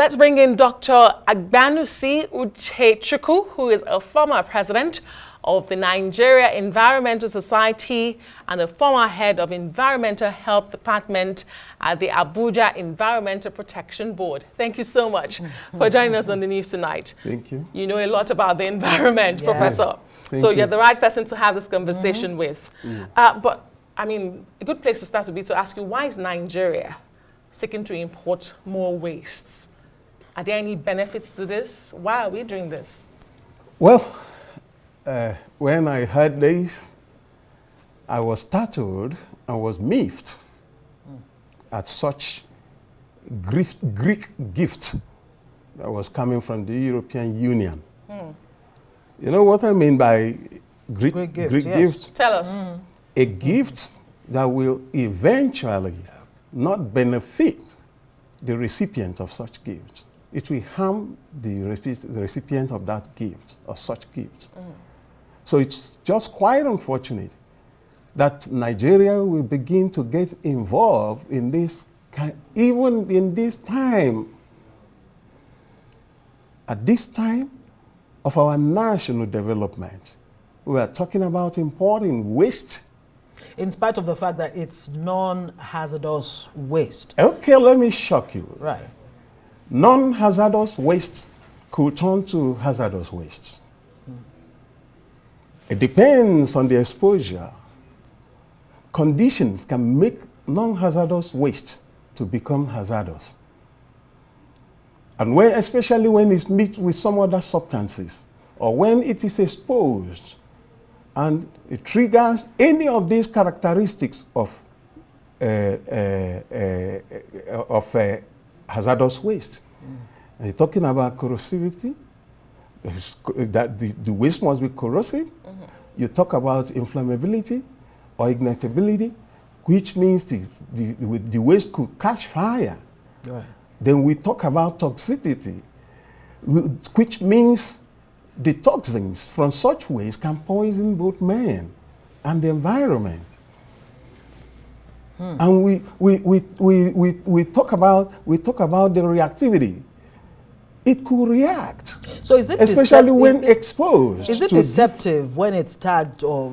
let's bring in Dr. Agbanusi Uchechukwu, who is a former president of the Nigeria Environmental Society and a former head of Environmental Health Department at the Abuja Environmental Protection Board. Thank you so much for joining us on the news tonight. Thank you. You know a lot about the environment, Professor. So you're the right person to have this conversation with. But, I mean, a good place to start would be to ask you, why is Nigeria seeking to import more wastes? Are there any benefits to this? Why are we doing this? Well, when I heard this, I was startled and was miffed at such Greek gift that was coming from the European Union. You know what I mean by Greek gift? Tell us. A gift that will eventually not benefit the recipient of such gifts. It will harm the recipient of that gift, of such gifts. So it's just quite unfortunate that Nigeria will begin to get involved in this, even in this time, at this time of our national development. We are talking about importing waste. In spite of the fact that it's non-hazardous waste. Okay, let me shock you. Right. Non-hazardous waste could turn to hazardous waste. It depends on the exposure. Conditions can make non-hazardous waste to become hazardous. And when, especially when it's mixed with some other substances, or when it is exposed, and it triggers any of these characteristics of hazardous waste. And you're talking about corrosivity, that the waste must be corrosive. You talk about inflammability or ignitability, which means the waste could catch fire. Right. Then we talk about toxicity, which means the toxins from such waste can poison both men and the environment. And we talk about the reactivity. It could react. So is it especially when exposed? Is it deceptive when it's tagged, or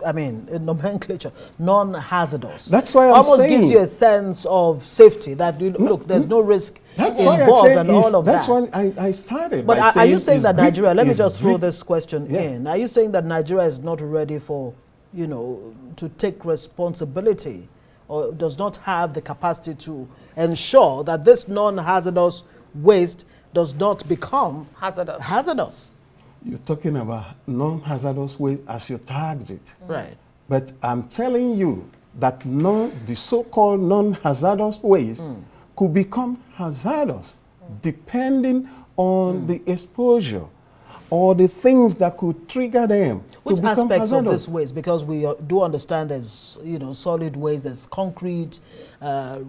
I mean, in nomenclature, non-hazardous? That's why I'm almost saying gives you a sense of safety that look, there's no risk involved and all of that. That's why I started. But are you saying that Nigeria? Let me just throw this question in. Are you saying that Nigeria is not ready for, to take responsibility, or does not have the capacity to ensure that this non-hazardous waste does not become hazardous? You're talking about non-hazardous waste as you tagged it. Right. But I'm telling you that the so-called non-hazardous waste could become hazardous depending on the exposure or the things that could trigger them. Which aspects of this waste? Because we do understand there's, solid waste, there's concrete, of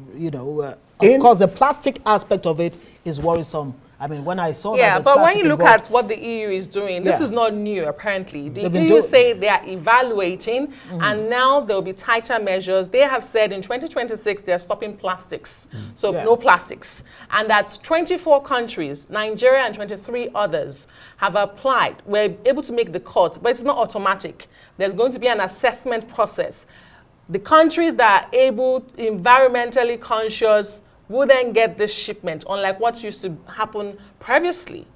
course the plastic aspect of it is worrisome. I mean, when I saw that. Yeah, but when you look at what the EU is doing, this is not new, apparently. The EU say they are evaluating, and now there will be tighter measures. They have said in 2026 they are stopping plastics, so no plastics. And that's 24 countries, Nigeria and 23 others, have applied. We're able to make the cut, but it's not automatic. There's going to be an assessment process. The countries that are able, environmentally conscious, will then get this shipment, unlike what used to happen previously.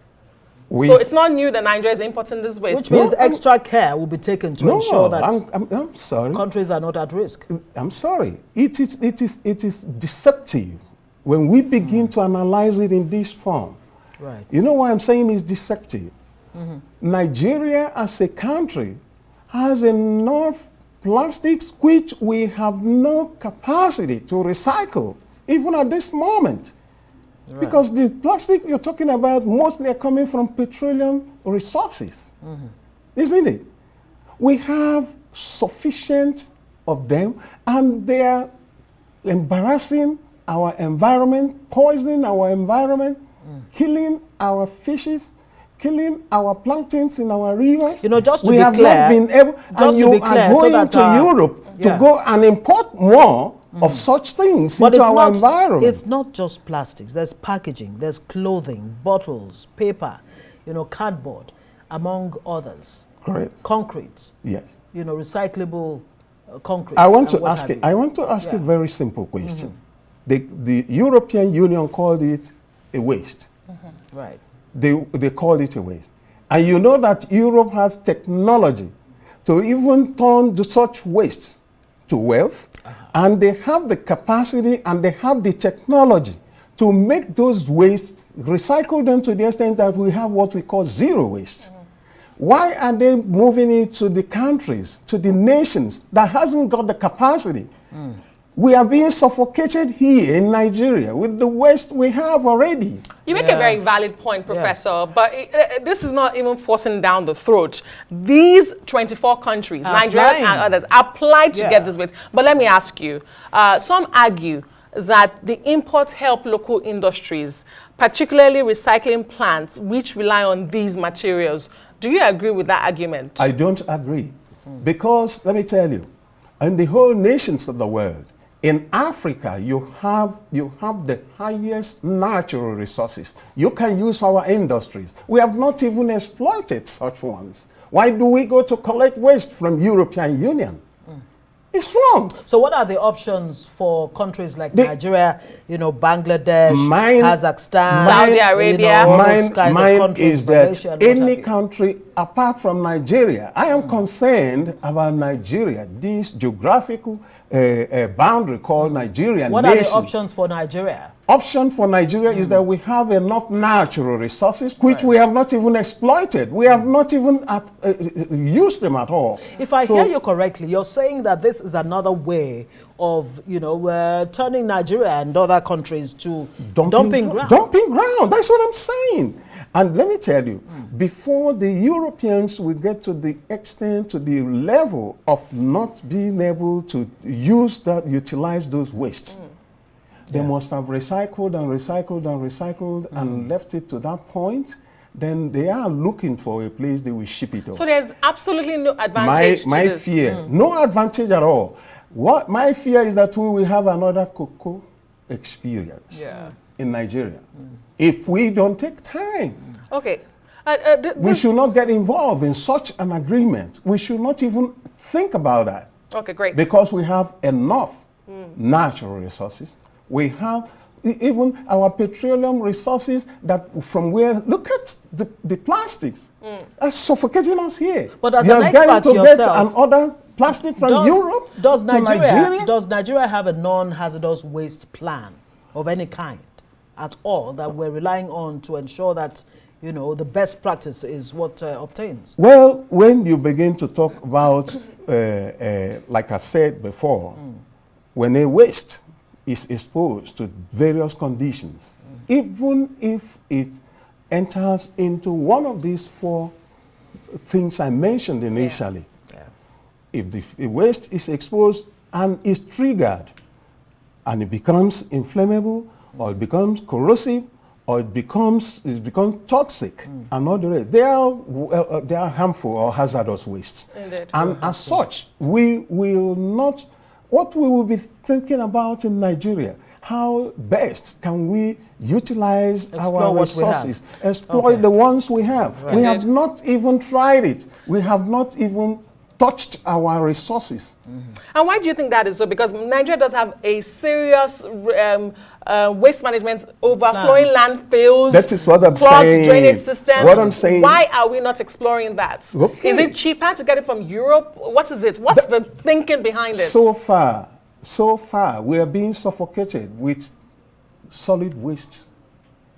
So it's not new that Nigeria is importing this waste. Which means extra care will be taken to ensure that I'm sorry. countries are not at risk. I'm sorry. It is deceptive when we begin to analyze it in this form. Right. You know why I'm saying it's deceptive? Nigeria as a country has enough plastics which we have no capacity to recycle, even at this moment. Right. Because the plastic you're talking about mostly are coming from petroleum resources, isn't it? We have sufficient of them, and they are embarrassing our environment, poisoning our environment, killing our fishes, killing our plantains in our rivers. Just to we be have clear, not been able, and you are going to Europe to go and import more of such things into our environment. It's not just plastics. There's packaging, there's clothing, bottles, paper, cardboard, among others. Correct. Concrete. Yes. Recyclable concrete. I want to ask a very simple question. The European Union called it a waste. Right. They called it a waste. And you know that Europe has technology to even turn such wastes to wealth, and they have the capacity and they have the technology to make those wastes, recycle them to the extent that we have what we call zero waste. Why are they moving it to the countries, to the nations that hasn't got the capacity? We are being suffocated here in Nigeria with the waste we have already. You make a very valid point, Professor, but this is not even forcing down the throat. These 24 countries, Nigeria and others, applied to get this waste. But let me ask you, some argue that the imports help local industries, particularly recycling plants, which rely on these materials. Do you agree with that argument? I don't agree. Because, let me tell you, in the whole nations of the world, in Africa, you have the highest natural resources you can use for our industries. We have not even exploited such ones. Why do we go to collect waste from European Union? It's wrong. So what are the options for countries like Nigeria, Bangladesh, Kazakhstan, Saudi Arabia? Mine is that any country apart from Nigeria, I am concerned about Nigeria, this geographical boundary called Nigeria. What are the options for Nigeria? Option for Nigeria is that we have enough natural resources which we have not even exploited. We have not even used them at all. If I hear you correctly, you're saying that this is another way of, turning Nigeria and other countries to dumping ground. Dumping ground, that's what I'm saying. And let me tell you, before the Europeans will get to the extent, to the level of not being able to utilize those wastes, they must have recycled and recycled and recycled and left it to that point. Then they are looking for a place they will ship it off. So there's absolutely no advantage my fear, no advantage at all. What my fear is that we will have another cocoa experience in Nigeria if we don't take time. Okay. We should not get involved in such an agreement. We should not even think about that. Okay, great. Because we have enough natural resources. We have even our petroleum resources that from where, look at the plastics. Are suffocating us here. But as an expert yourself, another plastic from Europe does Nigeria have a non-hazardous waste plan of any kind at all that we're relying on to ensure that the best practice is what obtains? Well, when you begin to talk about, like I said before, when a waste is exposed to various conditions, even if it enters into one of these four things I mentioned initially, if the waste is exposed and is triggered, and it becomes inflammable, or it becomes corrosive, or it becomes toxic, and all the rest, they are harmful or hazardous wastes. Indeed. And as such, we will not. What we will be thinking about in Nigeria, how best can we utilize our resources, exploit the ones we have. We have not even tried it. We have not even touched our resources. And why do you think that is so? Because Nigeria does have a serious waste management, overflowing landfills, that is what I'm saying. Drainage systems. What I'm saying. Why are we not exploring that? Okay. Is it cheaper to get it from Europe? What is it? What's the thinking behind it? So far, we are being suffocated with solid waste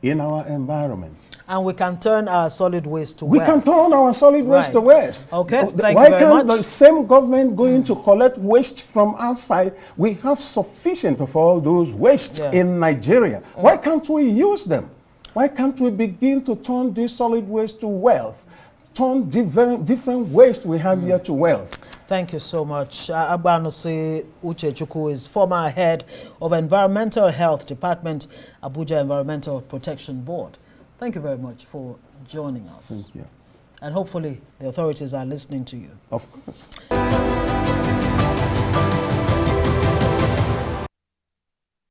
in our environment. And we can turn our solid waste to We can turn our solid waste to waste. Okay, thank you very Why much. can't the same government going to collect waste from outside? We have sufficient of all those waste in Nigeria. Why can't we use them? Why can't we begin to turn this solid waste to wealth? Turn different waste we have here to wealth. Thank you so much. Agbanusi Uchechukwu is former head of Environmental Health Department, Abuja Environmental Protection Board. Thank you very much for joining us. Thank you. And hopefully the authorities are listening to you. Of course.